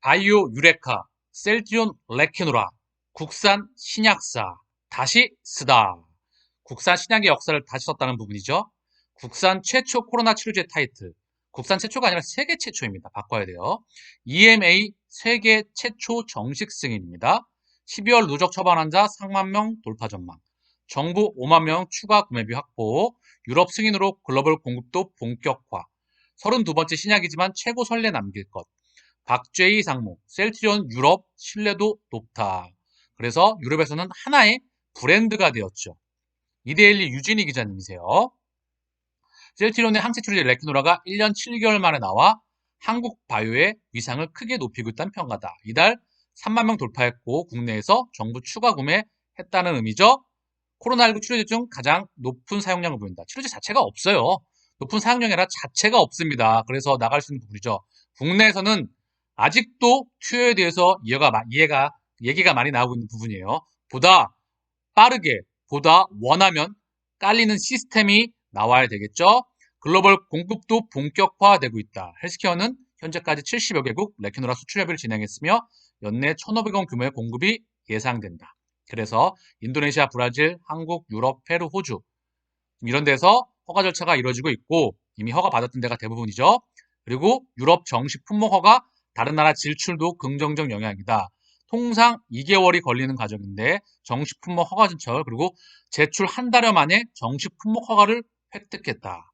바이오 유레카, 셀트리온 레케노라, 국산 신약사, 다시 쓰다. 국산 신약의 역사를 다시 썼다는 부분이죠. 국산 최초 코로나 치료제 타이틀. 국산 최초가 아니라 세계 최초입니다. 바꿔야 돼요. EMA 세계 최초 정식 승인입니다. 12월 누적 처방 환자 3만 명 돌파 전망. 정부 5만 명 추가 구매비 확보. 유럽 승인으로 글로벌 공급도 본격화. 32번째 신약이지만 최고 선례 남길 것. 박죄희 상무, 셀트리온 유럽 신뢰도 높다. 그래서 유럽에서는 하나의 브랜드가 되었죠. 이데일리 유진희 기자님이세요. 셀트리온의 항체 치료제 레키노라가 1년 7개월 만에 나와 한국 바이오의 위상을 크게 높이고 있다는 평가다. 이달 3만 명 돌파했고 국내에서 정부 추가 구매했다는 의미죠. 코로나19 치료제 중 가장 높은 사용량을 보인다. 치료제 자체가 없어요. 높은 사용량이 아니라 자체가 없습니다. 그래서 나갈 수 있는 부분이죠. 국내에서는 아직도 투여에 대해서 얘기가 많이 나오고 있는 부분이에요. 보다 빠르게, 보다 원하면 깔리는 시스템이 나와야 되겠죠. 글로벌 공급도 본격화되고 있다. 헬스케어는 현재까지 70여 개국 레키노라 수출 협의를 진행했으며 연내 1,500원 규모의 공급이 예상된다. 그래서 인도네시아, 브라질, 한국, 유럽, 페루, 호주 이런 데서 허가 절차가 이루어지고 있고 이미 허가 받았던 데가 대부분이죠. 그리고 유럽 정식 품목 허가, 다른 나라 질출도 긍정적 영향이다. 통상 2개월이 걸리는 과정인데 정식 품목 허가 진척 그리고 제출 한 달여 만에 정식 품목 허가를 획득했다.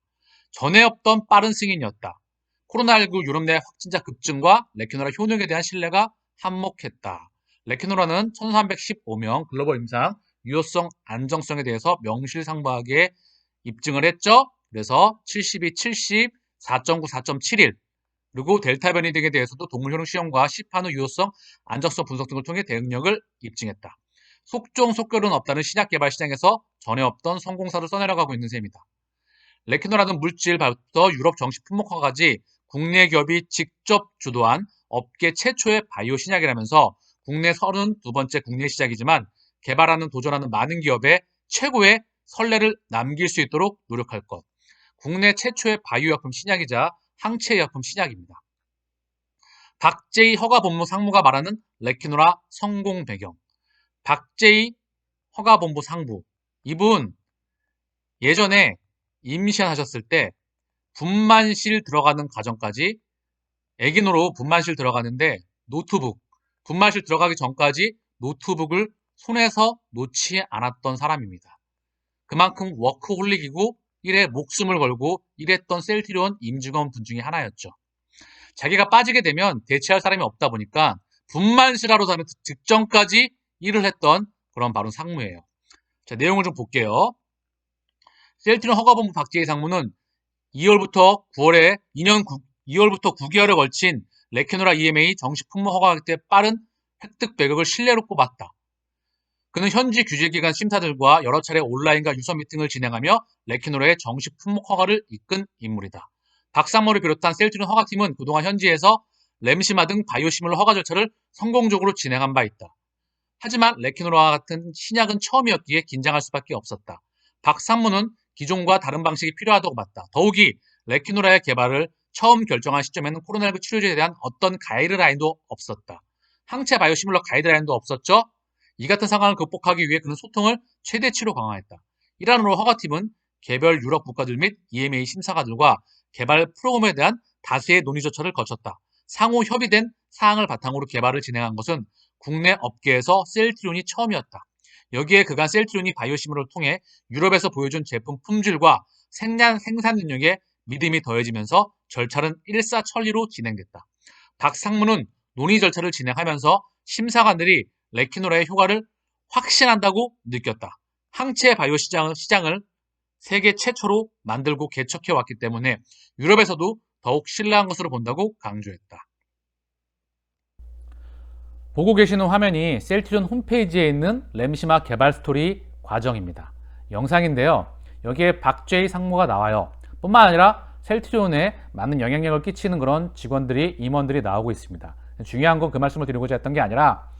전에 없던 빠른 승인이었다. 코로나19 유럽 내 확진자 급증과 레키노라 효능에 대한 신뢰가 한몫했다. 레키노라는 1315명 글로벌 임상 유효성, 안정성에 대해서 명실상부하게 입증을 했죠. 그래서 72, 70, 4.9, 4.71 그리고 델타 변이 등에 대해서도 동물 효능 시험과 시판 후 유효성, 안정성 분석 등을 통해 대응력을 입증했다. 속종, 속결은 없다는 신약 개발 시장에서 전에 없던 성공사를 써내려가고 있는 셈이다. 레키노라는 물질 발부터 유럽 정식 품목 허가까지 국내 기업이 직접 주도한 업계 최초의 바이오 신약이라면서 국내 32번째 국내 시작이지만 개발하는 도전하는 많은 기업의 최고의 선례를 남길 수 있도록 노력할 것. 국내 최초의 바이오薬품 신약이자 항체薬품 신약입니다. 박제희 허가본부 상무가 말하는 레키노라 성공 배경. 박제희 허가본부 상부. 이분 예전에 임시하셨을 때 분만실 들어가는 과정까지 애기노로 분만실 들어가는데 노트북, 분만실 들어가기 전까지 노트북을 손에서 놓지 않았던 사람입니다. 그만큼 워크홀릭이고 일에 목숨을 걸고 일했던 셀트리온 임직원 분 중에 하나였죠. 자기가 빠지게 되면 대체할 사람이 없다 보니까 분만실하러 가는 직전까지 일을 했던 그런 바로 상무예요. 자, 내용을 좀 볼게요. 셀트리온 허가본부 박제희 상무는 2월부터 9개월에 걸친 레키노라 EMA 정식 품목 허가 때 빠른 획득 배격을 신뢰로 꼽았다. 그는 현지 규제기관 심사들과 여러 차례 온라인과 유선 미팅을 진행하며 레키노라의 정식 품목 허가를 이끈 인물이다. 박 상무를 비롯한 셀트리온 허가팀은 그동안 현지에서 램시마 등 바이오시밀러 허가 절차를 성공적으로 진행한 바 있다. 하지만 레키노라와 같은 신약은 처음이었기에 긴장할 수밖에 없었다. 박 상무는 기존과 다른 방식이 필요하다고 봤다. 더욱이 레키노라의 개발을 처음 결정한 시점에는 코로나19 치료제에 대한 어떤 가이드라인도 없었다. 항체 바이오시밀러 가이드라인도 없었죠. 이 같은 상황을 극복하기 위해 그는 소통을 최대치로 강화했다. 이란으로 허가팀은 개별 유럽 국가들 및 EMA 심사가들과 개발 프로그램에 대한 다수의 논의 절차를 거쳤다. 상호 협의된 사항을 바탕으로 개발을 진행한 것은 국내 업계에서 셀트리온이 처음이었다. 여기에 그간 셀트리온이 바이오시밀러를 통해 유럽에서 보여준 제품 품질과 생산 능력에 믿음이 더해지면서 절차는 일사천리로 진행됐다. 박 상무는 논의 절차를 진행하면서 심사관들이 레키노라의 효과를 확신한다고 느꼈다. 항체 바이오 시장을 세계 최초로 만들고 개척해왔기 때문에 유럽에서도 더욱 신뢰한 것으로 본다고 강조했다. 보고 계시는 화면이 셀트리온 홈페이지에 있는 램시마 개발 스토리 과정입니다. 영상인데요. 여기에 박죄희 상무가 나와요. 뿐만 아니라 셀트리온에 많은 영향력을 끼치는 그런 직원들이, 임원들이 나오고 있습니다. 중요한 건 그 말씀을 드리고자 했던 게 아니라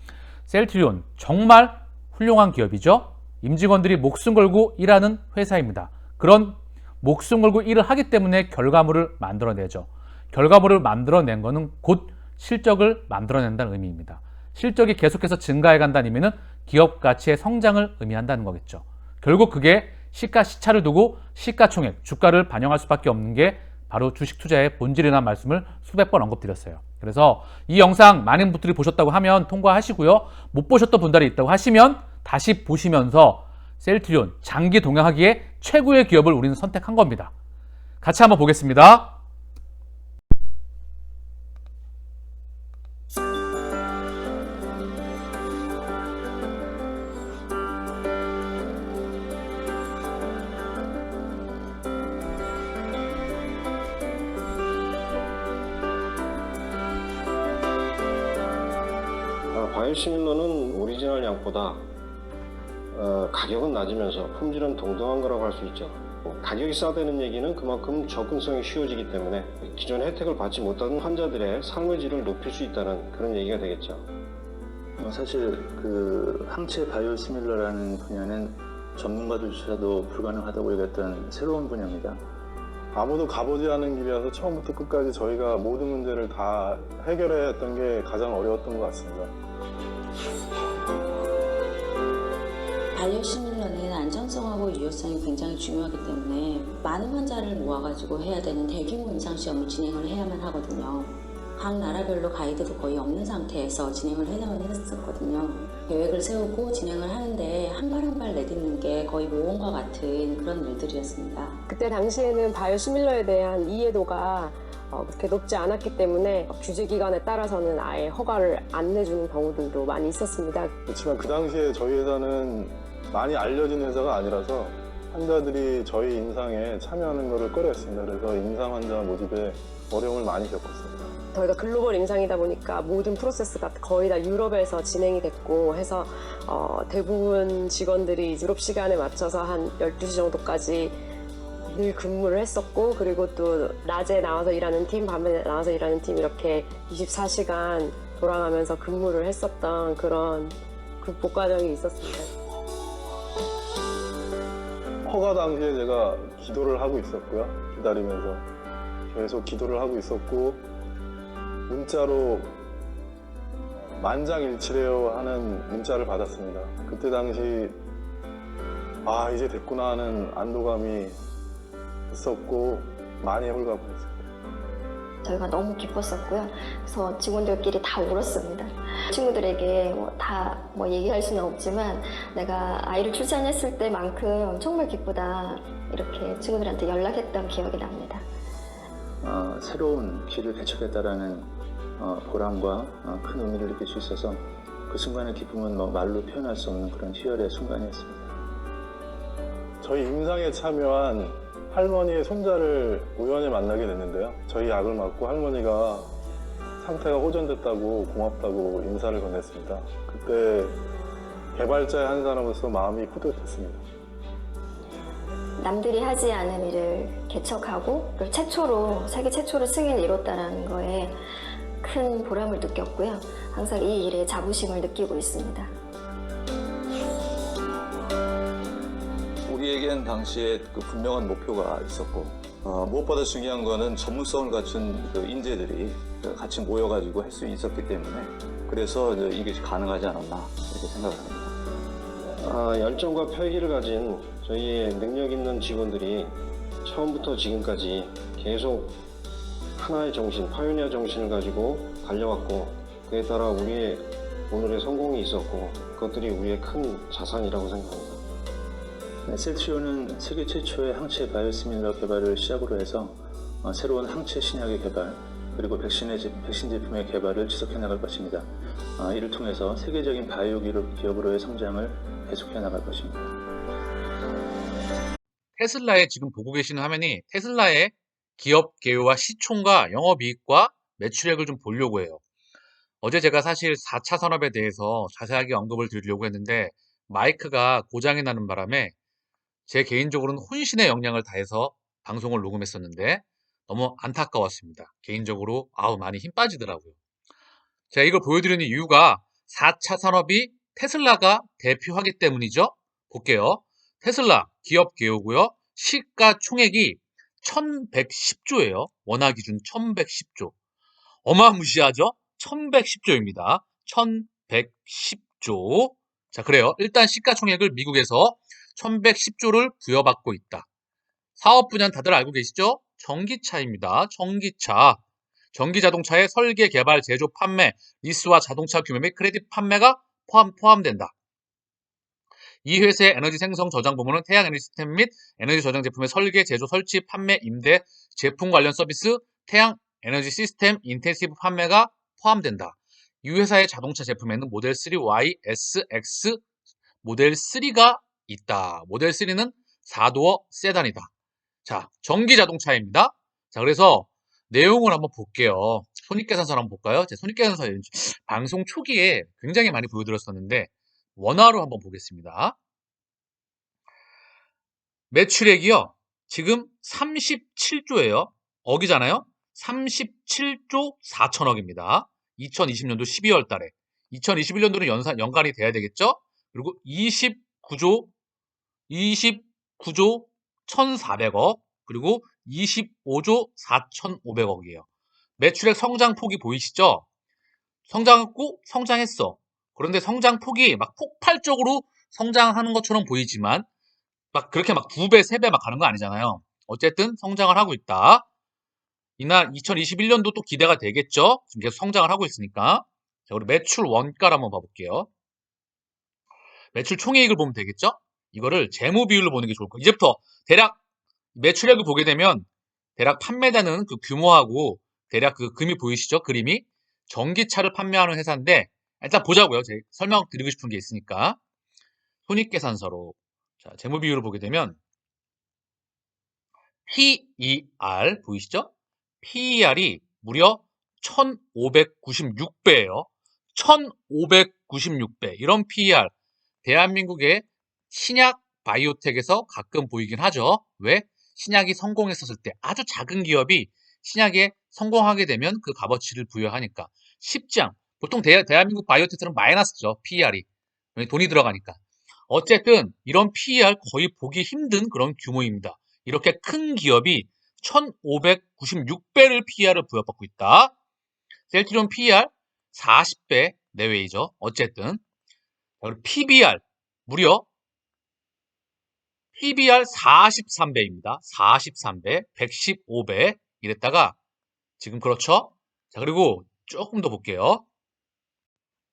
셀트리온 정말 훌륭한 기업이죠. 임직원들이 목숨 걸고 일하는 회사입니다. 그런 목숨 걸고 일을 하기 때문에 결과물을 만들어내죠. 결과물을 만들어낸 거는 곧 실적을 만들어낸다는 의미입니다. 실적이 계속해서 증가해 간다는 의미는 기업 가치의 성장을 의미한다는 거겠죠. 결국 그게 시가 시차를 두고 시가총액, 주가를 반영할 수밖에 없는 게 바로 주식 투자의 본질이라는 말씀을 수백 번 언급드렸어요. 그래서 이 영상 많은 분들이 보셨다고 하면 통과하시고요. 못 보셨던 분들이 있다고 하시면 다시 보시면서 셀트리온 장기 동향하기에 최고의 기업을 우리는 선택한 겁니다. 같이 한번 보겠습니다. 바이오시밀러는 오리지널 약보다 가격은 낮으면서 품질은 동등한 거라고 할 수 있죠. 가격이 싸다는 얘기는 그만큼 접근성이 쉬워지기 때문에 기존 혜택을 받지 못하는 환자들의 삶의 질을 높일 수 있다는 그런 얘기가 되겠죠. 사실 그 항체 바이오시밀러라는 분야는 전문가들조차도 불가능하다고 여겼던 새로운 분야입니다. 아무도 가보지 않은 길이라서 처음부터 끝까지 저희가 모든 문제를 다 해결해야 했던 게 가장 어려웠던 것 같습니다. 바이오시밀러는 안전성하고 유효성이 굉장히 중요하기 때문에 많은 환자를 모아가지고 해야 되는 대규모 임상시험을 진행을 해야만 하거든요. 각 나라별로 가이드도 거의 없는 상태에서 진행을 해야만 했었거든요. 계획을 세우고 진행을 하는데 한 발 한 발 내딛는 게 거의 모험과 같은 그런 일들이었습니다. 그때 당시에는 바이오시밀러에 대한 이해도가 그렇게 높지 않았기 때문에 규제기관에 따라서는 아예 허가를 안 내주는 경우들도 많이 있었습니다. 그렇지만 그 당시에 저희 회사는 많이 알려진 회사가 아니라서 환자들이 저희 임상에 참여하는 것을 꺼려했습니다. 그래서 임상 환자 모집에 어려움을 많이 겪었습니다. 저희가 글로벌 임상이다 보니까 모든 프로세스가 거의 다 유럽에서 진행이 됐고 해서 대부분 직원들이 유럽 시간에 맞춰서 한 12시 정도까지 늘 근무를 했었고, 그리고 또 낮에 나와서 일하는 팀, 밤에 나와서 일하는 팀 이렇게 24시간 돌아가면서 근무를 했었던 그런 극복 과정이 있었습니다. 허가 당시에 제가 기도를 하고 있었고요. 기다리면서 계속 기도를 하고 있었고, 문자로 만장일치래요 하는 문자를 받았습니다. 그때 당시 이제 됐구나 하는 안도감이 있었고 많이 홀가분했습니다. 저희가 너무 기뻤었고요. 그래서 직원들끼리 다 울었습니다. 친구들에게 다 얘기할 수는 없지만 내가 아이를 출산했을 때만큼 정말 기쁘다 이렇게 친구들한테 연락했던 기억이 납니다. 새로운 길을 개척했다라는 보람과 큰 의미를 느낄 수 있어서 그 순간의 기쁨은 말로 표현할 수 없는 그런 희열의 순간이었습니다. 저희 임상에 참여한 할머니의 손자를 우연히 만나게 됐는데요. 저희 약을 맞고 할머니가 상태가 호전됐다고 고맙다고 인사를 건넸습니다. 그때 개발자의 한 사람으로서 마음이 뿌듯했습니다. 남들이 하지 않은 일을 개척하고 세계 최초로 승인을 이뤘다는 거에 큰 보람을 느꼈고요. 항상 이 일에 자부심을 느끼고 있습니다. 우리에겐 당시에 그 분명한 목표가 있었고 무엇보다 중요한 거는 전문성을 갖춘 그 인재들이 같이 모여가지고 할 수 있었기 때문에 그래서 이게 가능하지 않았나 이렇게 생각을 합니다. 열정과 폐기를 가진 저희의 능력 있는 직원들이 처음부터 지금까지 계속 하나의 정신, 파이오니아 정신을 가지고 달려왔고, 그에 따라 우리의 오늘의 성공이 있었고, 그것들이 우리의 큰 자산이라고 생각합니다. 셀트리온은 세계 최초의 항체 바이오시밀러 개발을 시작으로 해서 새로운 항체 신약의 개발 그리고 백신 제품의 개발을 지속해 나갈 것입니다. 이를 통해서 세계적인 바이오 기업으로의 성장을 계속해 나갈 것입니다. 테슬라에 지금 보고 계시는 화면이 테슬라의 기업 개요와 시총과 영업이익과 매출액을 좀 보려고 해요. 어제 제가 사실 4차 산업에 대해서 자세하게 언급을 드리려고 했는데 마이크가 고장이 나는 바람에 제 개인적으로는 혼신의 역량을 다해서 방송을 녹음했었는데 너무 안타까웠습니다. 개인적으로 많이 힘 빠지더라고요. 제가 이걸 보여드리는 이유가 4차 산업이 테슬라가 대표하기 때문이죠. 볼게요. 테슬라 기업 개요고요. 시가총액이 1110조예요. 원화 기준 1110조. 어마무시하죠? 1110조입니다. 1110조. 자, 그래요. 일단 시가총액을 미국에서 1110조를 부여받고 있다. 사업 분야는 다들 알고 계시죠? 전기차입니다. 전기차. 전기자동차의 설계, 개발, 제조, 판매, 리스와 자동차 규모 및 크레딧 판매가 포함된다. 이 회사의 에너지 생성 저장 부문은 태양 에너지 시스템 및 에너지 저장 제품의 설계, 제조, 설치, 판매, 임대, 제품 관련 서비스, 태양 에너지 시스템 인텐시브 판매가 포함된다. 이 회사의 자동차 제품에는 모델 3 Y, S, X 모델 3가 있다. 모델 3는 4도어 세단이다. 자, 전기 자동차입니다. 자, 그래서 내용을 한번 볼게요. 손익계산서를 한번 볼까요? 제 손익계산서 방송 초기에 굉장히 많이 보여드렸었는데 원화로 한번 보겠습니다. 매출액이요. 지금 37조예요. 억이잖아요. 37조 4천억입니다. 2020년도 12월 달에. 2021년도는 연간이 돼야 되겠죠? 그리고 29조 1,400억, 그리고 25조 4,500억이에요. 매출액 성장폭이 보이시죠? 성장했어. 그런데 성장폭이 막 폭발적으로 성장하는 것처럼 보이지만 막 그렇게 막 2배, 3배 막 가는 거 아니잖아요. 어쨌든 성장을 하고 있다. 이날 2021년도 또 기대가 되겠죠? 지금 계속 성장을 하고 있으니까. 자, 우리 매출 원가를 한번 봐볼게요. 매출 총이익을 보면 되겠죠? 이거를 재무 비율로 보는 게 좋을 거예요. 이제부터 대략 매출액을 보게 되면 대략 판매되는 그 규모하고 대략 그 금이 보이시죠? 그림이 전기차를 판매하는 회사인데 일단 보자고요. 제가 설명드리고 싶은 게 있으니까. 손익계산서로 자, 재무 비율을 보게 되면 PER 보이시죠? PER이 무려 1596배예요. 1596배. 이런 PER 대한민국의 신약 바이오텍에서 가끔 보이긴 하죠. 왜? 신약이 성공했었을 때 아주 작은 기업이 신약에 성공하게 되면 그 값어치를 부여하니까 쉽지 않. 보통 대한민국 바이오텍들은 마이너스죠. PER이. 돈이 들어가니까. 어쨌든 이런 PER 거의 보기 힘든 그런 규모입니다. 이렇게 큰 기업이 1596배를 PER을 부여받고 있다. 셀트리온 PER 40배 내외이죠. 어쨌든 그리고 PBR 무려 PBR 43배입니다. 43배, 115배 이랬다가 지금 그렇죠? 자, 그리고 조금 더 볼게요.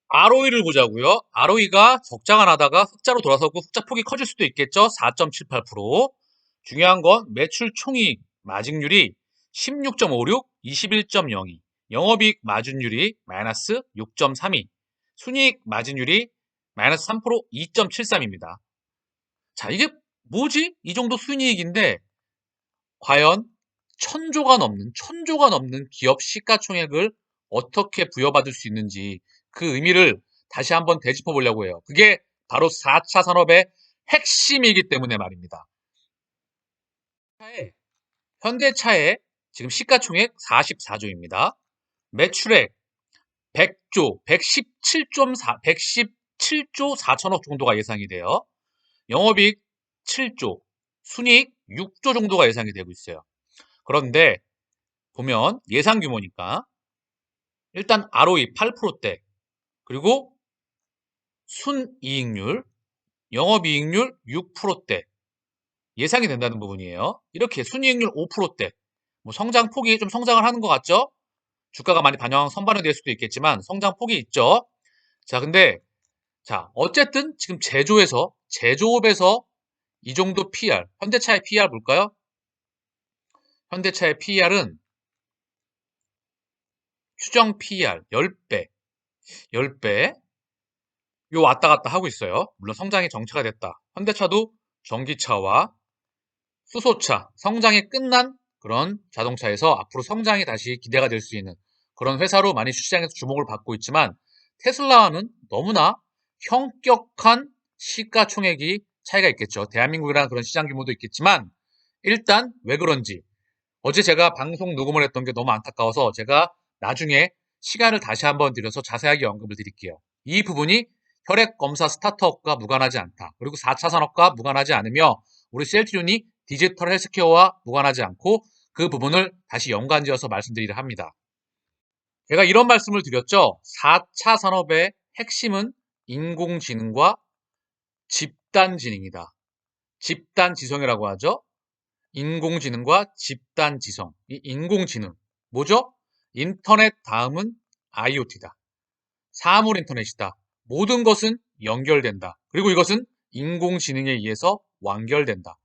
ROE를 보자고요. ROE가 적자가 나다가 흑자로 돌아서고 흑자 폭이 커질 수도 있겠죠. 4.78%. 중요한 건 매출 총이익 마진율이 16.56, 21.02, 영업이익 마진율이 마이너스 6.32, 순이익 마진율이 마이너스 3%, 2.73입니다. 자, 이게 뭐지? 이 정도 순이익인데 과연 천조가 넘는 기업 시가총액을 어떻게 부여받을 수 있는지 그 의미를 다시 한번 되짚어 보려고 해요. 그게 바로 4차 산업의 핵심이기 때문에 말입니다. 현대차의 지금 시가총액 44조입니다. 매출액 100조, 117조 4천억 정도가 예상이 돼요. 영업이익 7조, 순이익 6조 정도가 예상이 되고 있어요. 그런데 보면 예상 규모니까 일단 ROE 8%대, 그리고 순이익률, 영업이익률 6%대 예상이 된다는 부분이에요. 이렇게 순이익률 5%대, 뭐 성장폭이 좀 성장을 하는 것 같죠? 주가가 많이 선반영이 될 수도 있겠지만 성장폭이 있죠. 자, 근데 자, 어쨌든 지금 제조업에서 이 정도 PR, 현대차의 PR 볼까요? 현대차의 PR은 추정 PR 10배 요 왔다 갔다 하고 있어요. 물론 성장이 정체가 됐다. 현대차도 전기차와 수소차, 성장이 끝난 그런 자동차에서 앞으로 성장이 다시 기대가 될 수 있는 그런 회사로 많이 시장에서 주목을 받고 있지만 테슬라와는 너무나 현격한 시가총액이 차이가 있겠죠. 대한민국이라는 그런 시장 규모도 있겠지만 일단 왜 그런지 어제 제가 방송 녹음을 했던 게 너무 안타까워서 제가 나중에 시간을 다시 한번 들여서 자세하게 언급을 드릴게요. 이 부분이 혈액검사 스타트업과 무관하지 않다. 그리고 4차 산업과 무관하지 않으며 우리 셀트리온이 디지털 헬스케어와 무관하지 않고 그 부분을 다시 연관지어서 말씀드리려 합니다. 제가 이런 말씀을 드렸죠. 4차 산업의 핵심은 인공지능과 집단지능이다. 집단지성이라고 하죠. 인공지능과 집단지성. 이 인공지능. 뭐죠? 인터넷 다음은 IoT다. 사물 인터넷이다. 모든 것은 연결된다. 그리고 이것은 인공지능에 의해서 완결된다.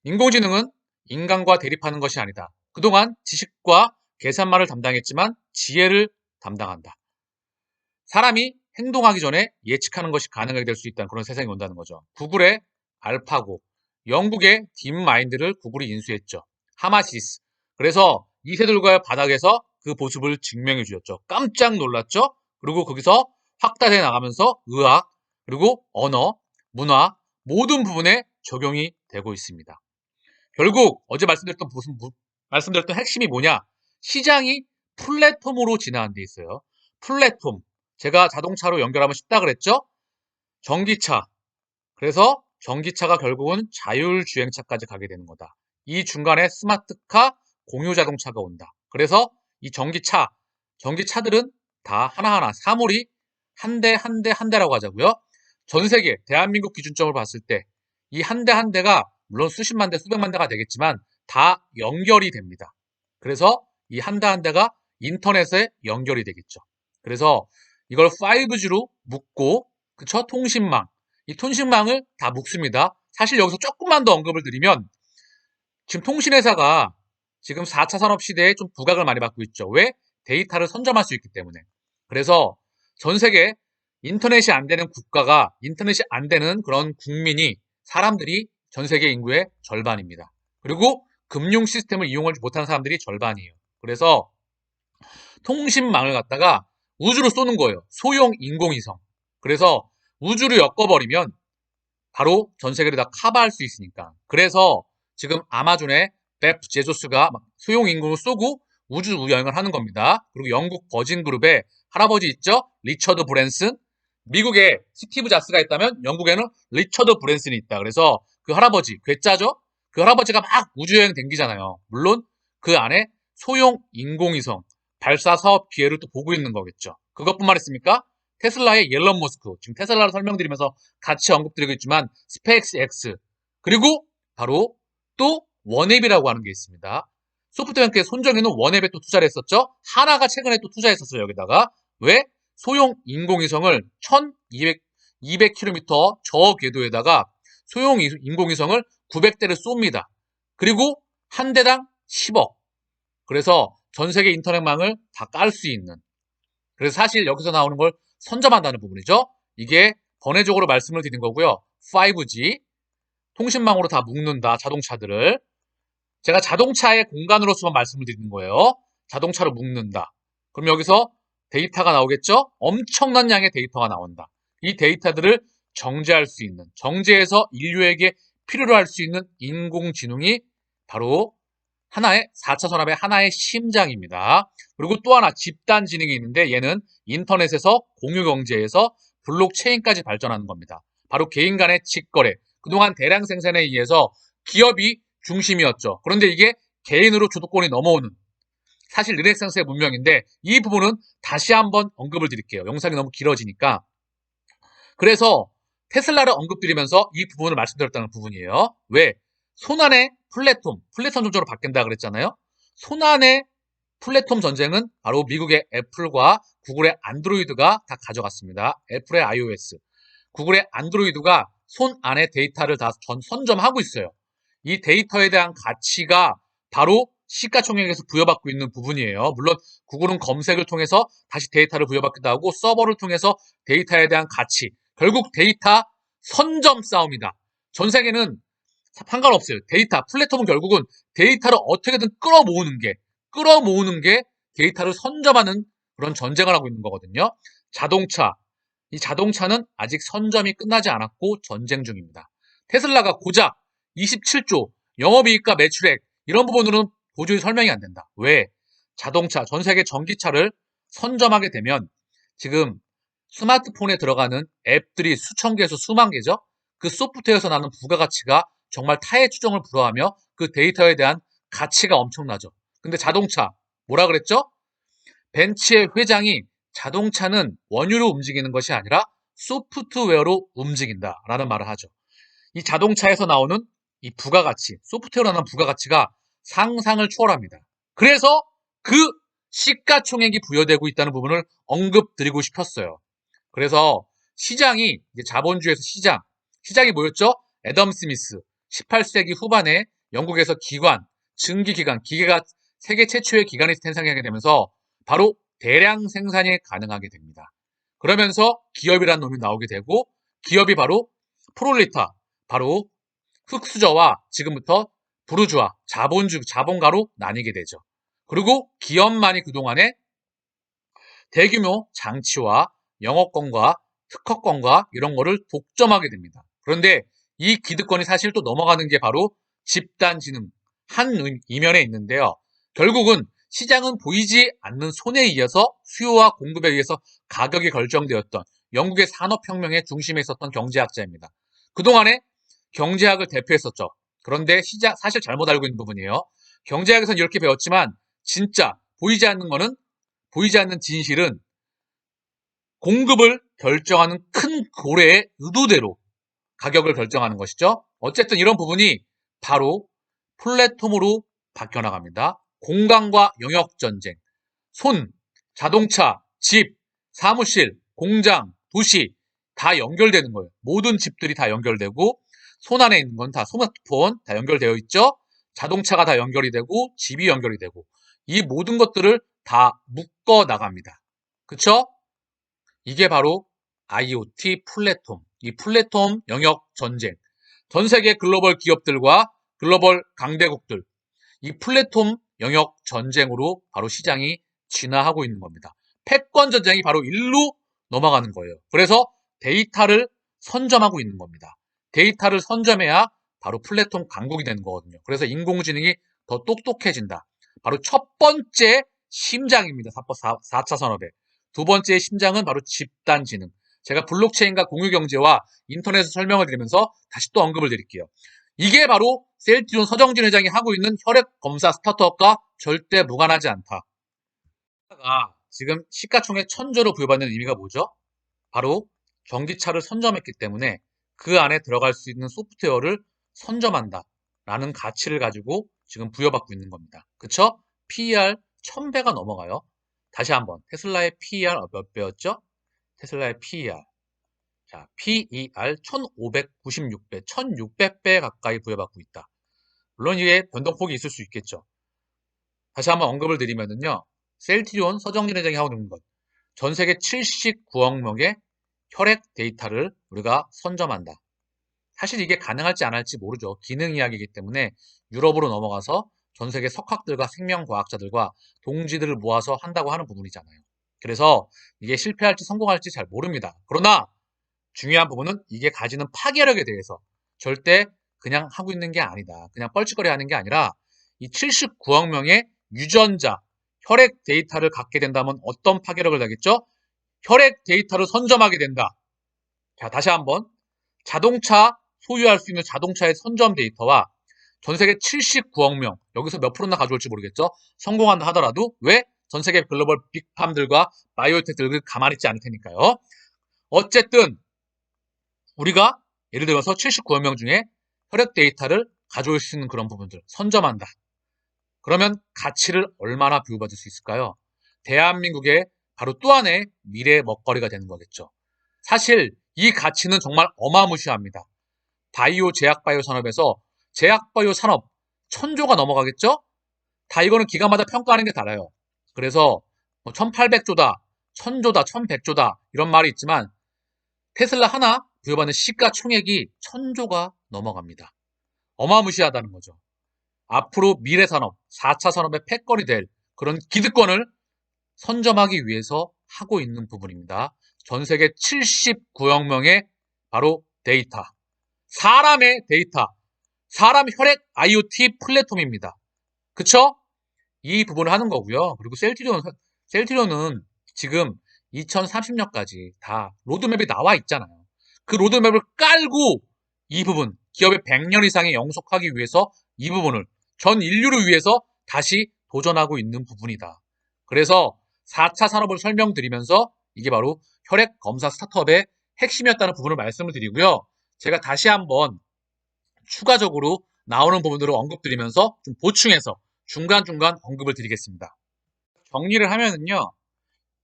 인공지능은 인간과 대립하는 것이 아니다. 그동안 지식과 계산만을 담당했지만 지혜를 담당한다. 사람이 행동하기 전에 예측하는 것이 가능하게 될 수 있다는 그런 세상이 온다는 거죠. 구글의 알파고, 영국의 딥마인드를 구글이 인수했죠. 하마시스. 그래서 이세돌과의 바닥에서 그 모습을 증명해 주셨죠. 깜짝 놀랐죠? 그리고 거기서 확대해 나가면서 의학, 그리고 언어, 문화, 모든 부분에 적용이 되고 있습니다. 결국 어제 말씀드렸던 핵심이 뭐냐? 시장이 플랫폼으로 진화한 데 있어요. 플랫폼. 제가 자동차로 연결하면 쉽다 그랬죠? 전기차. 그래서 전기차가 결국은 자율주행차까지 가게 되는 거다. 이 중간에 스마트카, 공유자동차가 온다. 그래서 이 전기차들은 다 하나하나 사물이 한 대 한 대라고 하자고요. 전 세계 대한민국 기준점을 봤을 때 이 한 대 한 대가 물론 수십만 대, 수백만 대가 되겠지만 다 연결이 됩니다. 그래서 이 한 대 한 대가 인터넷에 연결이 되겠죠. 그래서 이걸 5G로 묶고, 그쵸? 통신망. 이 통신망을 다 묶습니다. 사실 여기서 조금만 더 언급을 드리면 지금 통신회사가 지금 4차 산업 시대에 좀 부각을 많이 받고 있죠. 왜? 데이터를 선점할 수 있기 때문에. 그래서 전 세계 인터넷이 안 되는 국가가, 인터넷이 안 되는 그런 국민이, 사람들이 전 세계 인구의 절반입니다. 그리고 금융 시스템을 이용하지 못하는 사람들이 절반이에요. 그래서 통신망을 갖다가 우주로 쏘는 거예요. 소형 인공위성. 그래서 우주로 엮어버리면 바로 전 세계를 다 커버할 수 있으니까. 그래서 지금 아마존의 베프 제조스가 소형 인공을 쏘고 우주 여행을 하는 겁니다. 그리고 영국 버진 그룹의 할아버지 있죠? 리처드 브랜슨. 미국에 스티브 잡스가 있다면 영국에는 리처드 브랜슨이 있다. 그래서 그 할아버지, 괴짜죠? 그 할아버지가 막 우주여행 댕기잖아요. 물론 그 안에 소형 인공위성 발사 사업 기회를 또 보고 있는 거겠죠. 그것뿐만 있습니까? 테슬라의 일론 머스크, 지금 테슬라를 설명드리면서 같이 언급드리고 있지만 스페이스X, 그리고 바로 또 원앱이라고 하는 게 있습니다. 소프트뱅크의 손정희는 원앱에 또 투자를 했었죠. 하나가 최근에 또 투자했었어요. 여기다가. 왜? 소형 인공위성을 1200km 저 궤도에다가 소형 인공위성을 900대를 쏩니다. 그리고 한 대당 10억. 그래서 전 세계 인터넷망을 다 깔 수 있는. 그래서 사실 여기서 나오는 걸 선점한다는 부분이죠. 이게 번외적으로 말씀을 드린 거고요. 5G, 통신망으로 다 묶는다, 자동차들을. 제가 자동차의 공간으로서만 말씀을 드리는 거예요. 자동차로 묶는다. 그럼 여기서 데이터가 나오겠죠? 엄청난 양의 데이터가 나온다. 이 데이터들을 정제할 수 있는, 정제해서 인류에게 필요로 할 수 있는 인공지능이 바로 하나의 4차 산업의 하나의 심장입니다. 그리고 또 하나 집단지능이 있는데 얘는 인터넷에서 공유경제에서 블록체인까지 발전하는 겁니다. 바로 개인 간의 직거래, 그동안 대량 생산에 의해서 기업이 중심이었죠. 그런데 이게 개인으로 주도권이 넘어오는, 사실 르네상스의 문명인데 이 부분은 다시 한번 언급을 드릴게요. 영상이 너무 길어지니까. 그래서 테슬라를 언급드리면서 이 부분을 말씀드렸다는 부분이에요. 왜? 손안의 플랫폼 전쟁으로 바뀐다 그랬잖아요. 손안의 플랫폼 전쟁은 바로 미국의 애플과 구글의 안드로이드가 다 가져갔습니다. 애플의 iOS, 구글의 안드로이드가 손 안에 데이터를 다 선점하고 있어요. 이 데이터에 대한 가치가 바로 시가총액에서 부여받고 있는 부분이에요. 물론 구글은 검색을 통해서 다시 데이터를 부여받기도 하고 서버를 통해서 데이터에 대한 가치, 결국 데이터 선점 싸움이다. 전 세계는 상관없어요. 데이터, 플랫폼은 결국은 데이터를 어떻게든 끌어모으는 게 데이터를 선점하는 그런 전쟁을 하고 있는 거거든요. 자동차, 이 자동차는 아직 선점이 끝나지 않았고 전쟁 중입니다. 테슬라가 고작 27조, 영업이익과 매출액 이런 부분으로는 도저히 설명이 안 된다. 왜? 자동차, 전 세계 전기차를 선점하게 되면 지금 스마트폰에 들어가는 앱들이 수천 개에서 수만 개죠. 그 소프트웨어에서 나는 부가가치가 정말 타의 추종을 불허하며 그 데이터에 대한 가치가 엄청나죠. 근데 자동차, 뭐라 그랬죠? 벤츠의 회장이 자동차는 원유로 움직이는 것이 아니라 소프트웨어로 움직인다라는 말을 하죠. 이 자동차에서 나오는 이 부가가치, 소프트웨어로 나오는 부가가치가 상상을 초월합니다. 그래서 그 시가총액이 부여되고 있다는 부분을 언급드리고 싶었어요. 그래서 시장이 이제 자본주의에서 시장이 뭐였죠? 애덤 스미스 18세기 후반에 영국에서 증기기관, 기계가 세계 최초의 기관이 탄생하게 되면서 바로 대량 생산이 가능하게 됩니다. 그러면서 기업이라는 놈이 나오게 되고 기업이 바로 프롤리타, 바로 흑수저와 지금부터 부르주아, 자본가로 나뉘게 되죠. 그리고 기업만이 그동안에 대규모 장치와 영업권과 특허권과 이런 거를 독점하게 됩니다. 그런데 이 기득권이 사실 또 넘어가는 게 바로 집단지능 한 이면에 있는데요. 결국은 시장은 보이지 않는 손에 의해서 수요와 공급에 의해서 가격이 결정되었던 영국의 산업혁명의 중심에 있었던 경제학자입니다. 그동안에 경제학을 대표했었죠. 그런데 사실 잘못 알고 있는 부분이에요. 경제학에서는 이렇게 배웠지만 진짜 보이지 않는 진실은 공급을 결정하는 큰 고래의 의도대로 가격을 결정하는 것이죠. 어쨌든 이런 부분이 바로 플랫폼으로 바뀌어나갑니다. 공간과 영역 전쟁, 자동차, 집, 사무실, 공장, 도시 다 연결되는 거예요. 모든 집들이 다 연결되고 손 안에 있는 건 다 스마트폰 다 연결되어 있죠. 자동차가 다 연결이 되고 집이 연결이 되고 이 모든 것들을 다 묶어 나갑니다. 그쵸? 이게 바로 IoT 플랫폼, 이 플랫폼 영역 전쟁. 전 세계 글로벌 기업들과 글로벌 강대국들, 이 플랫폼 영역 전쟁으로 바로 시장이 진화하고 있는 겁니다. 패권 전쟁이 바로 일로 넘어가는 거예요. 그래서 데이터를 선점하고 있는 겁니다. 데이터를 선점해야 바로 플랫폼 강국이 되는 거거든요. 그래서 인공지능이 더 똑똑해진다. 바로 첫 번째 심장입니다. 4차 산업의. 두 번째 심장은 바로 집단지능. 제가 블록체인과 공유경제와 인터넷을 설명을 드리면서 다시 또 언급을 드릴게요. 이게 바로 셀트리온 서정진 회장이 하고 있는 혈액검사 스타트업과 절대 무관하지 않다. 지금 시가총액 1000조로 부여받는 의미가 뭐죠? 바로 전기차를 선점했기 때문에 그 안에 들어갈 수 있는 소프트웨어를 선점한다라는 가치를 가지고 지금 부여받고 있는 겁니다. 그쵸? PER 1000배가 넘어가요. 다시 한번 테슬라의 PER 몇 배였죠? 테슬라의 PER. 자, PER 1596배, 1600배 가까이 부여받고 있다. 물론 이게 변동폭이 있을 수 있겠죠. 다시 한번 언급을 드리면은요. 셀트리온 서정진 회장이 하고 있는 것. 전 세계 79억 명의 혈액 데이터를 우리가 선점한다. 사실 이게 가능할지 안 할지 모르죠. 기능 이야기이기 때문에 유럽으로 넘어가서 전 세계 석학들과 생명과학자들과 동지들을 모아서 한다고 하는 부분이잖아요. 그래서 이게 실패할지 성공할지 잘 모릅니다. 그러나 중요한 부분은 이게 가지는 파괴력에 대해서 절대 그냥 하고 있는 게 아니다. 그냥 뻘짓거리 하는 게 아니라 이 79억 명의 유전자, 혈액 데이터를 갖게 된다면 어떤 파괴력을 나겠죠? 혈액 데이터를 선점하게 된다. 자, 다시 한번 자동차 소유할 수 있는 자동차의 선점 데이터와 전 세계 79억 명, 여기서 몇 프로나 가져올지 모르겠죠? 성공한다 하더라도 왜? 전 세계 글로벌 빅팜들과 바이오텍들을 가만히 있지 않을 테니까요. 어쨌든 우리가 예를 들어서 79억 명 중에 혈액 데이터를 가져올 수 있는 그런 부분들 선점한다. 그러면 가치를 얼마나 부여받을 수 있을까요? 대한민국의 바로 또 하나의 미래의 먹거리가 되는 거겠죠. 사실 이 가치는 정말 어마무시합니다. 제약바이오 산업에서 제약바이오 산업 1000조가 넘어가겠죠? 다 이거는 기관마다 평가하는 게 달라요. 그래서 1800조다, 1000조다, 1100조다 이런 말이 있지만 테슬라 하나 부여받는 시가총액이 1000조가 넘어갑니다. 어마무시하다는 거죠. 앞으로 미래산업, 4차 산업의 패권이 될 그런 기득권을 선점하기 위해서 하고 있는 부분입니다. 전 세계 79억 명의 바로 데이터, 사람의 데이터, 사람 혈액 IoT 플랫폼입니다. 그쵸? 이 부분을 하는 거고요. 그리고 셀트리온은 지금 2030년까지 다 로드맵이 나와 있잖아요. 그 로드맵을 깔고 이 부분, 기업의 100년 이상의 영속하기 위해서 이 부분을 전 인류를 위해서 다시 도전하고 있는 부분이다. 그래서 4차 산업을 설명드리면서 이게 바로 혈액 검사 스타트업의 핵심이었다는 부분을 말씀을 드리고요. 제가 다시 한번 추가적으로 나오는 부분들을 언급드리면서 좀 보충해서 중간중간 언급을 드리겠습니다. 정리를 하면은요.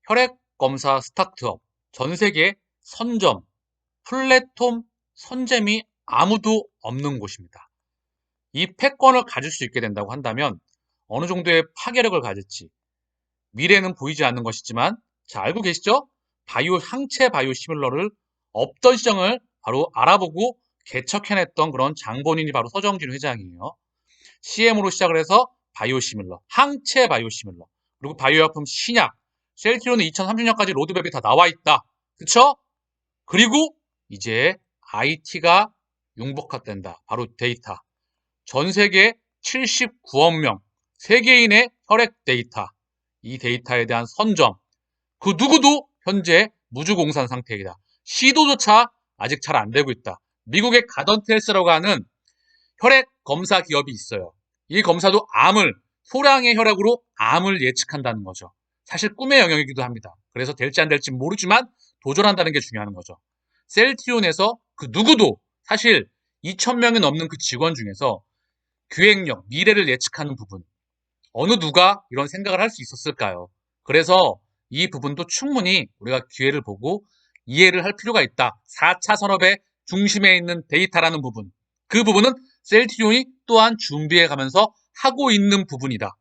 혈액 검사 스타트업, 전 세계 선점, 플랫폼, 선점이 아무도 없는 곳입니다. 이 패권을 가질 수 있게 된다고 한다면 어느 정도의 파괴력을 가질지 미래는 보이지 않는 것이지만 자, 알고 계시죠? 항체 바이오 시뮬러를 없던 시장을 바로 알아보고 개척해냈던 그런 장본인이 바로 서정진 회장이에요. CM으로 시작을 해서 바이오 시뮬러, 항체 바이오 시뮬러, 그리고 바이오약품 신약, 셀트리온은 2030년까지 로드맵이 다 나와 있다. 그쵸? 그리고 이제 IT가 융복화된다. 바로 데이터. 전 세계 79억 명 세계인의 혈액 데이터. 이 데이터에 대한 선점. 그 누구도 현재 무주공산 상태이다. 시도조차 아직 잘 안 되고 있다. 미국의 가던텔스라고 하는 혈액 검사 기업이 있어요. 이 검사도 소량의 혈액으로 암을 예측한다는 거죠. 사실 꿈의 영역이기도 합니다. 그래서 될지 안 될지 모르지만 도전한다는 게 중요한 거죠. 셀트리온에서 그 누구도 사실 2,000명이 넘는 그 직원 중에서 기획력, 미래를 예측하는 부분 어느 누가 이런 생각을 할 수 있었을까요? 그래서 이 부분도 충분히 우리가 기회를 보고 이해를 할 필요가 있다. 4차 산업의 중심에 있는 데이터라는 부분. 그 부분은 셀트리온이 또한 준비해 가면서 하고 있는 부분이다.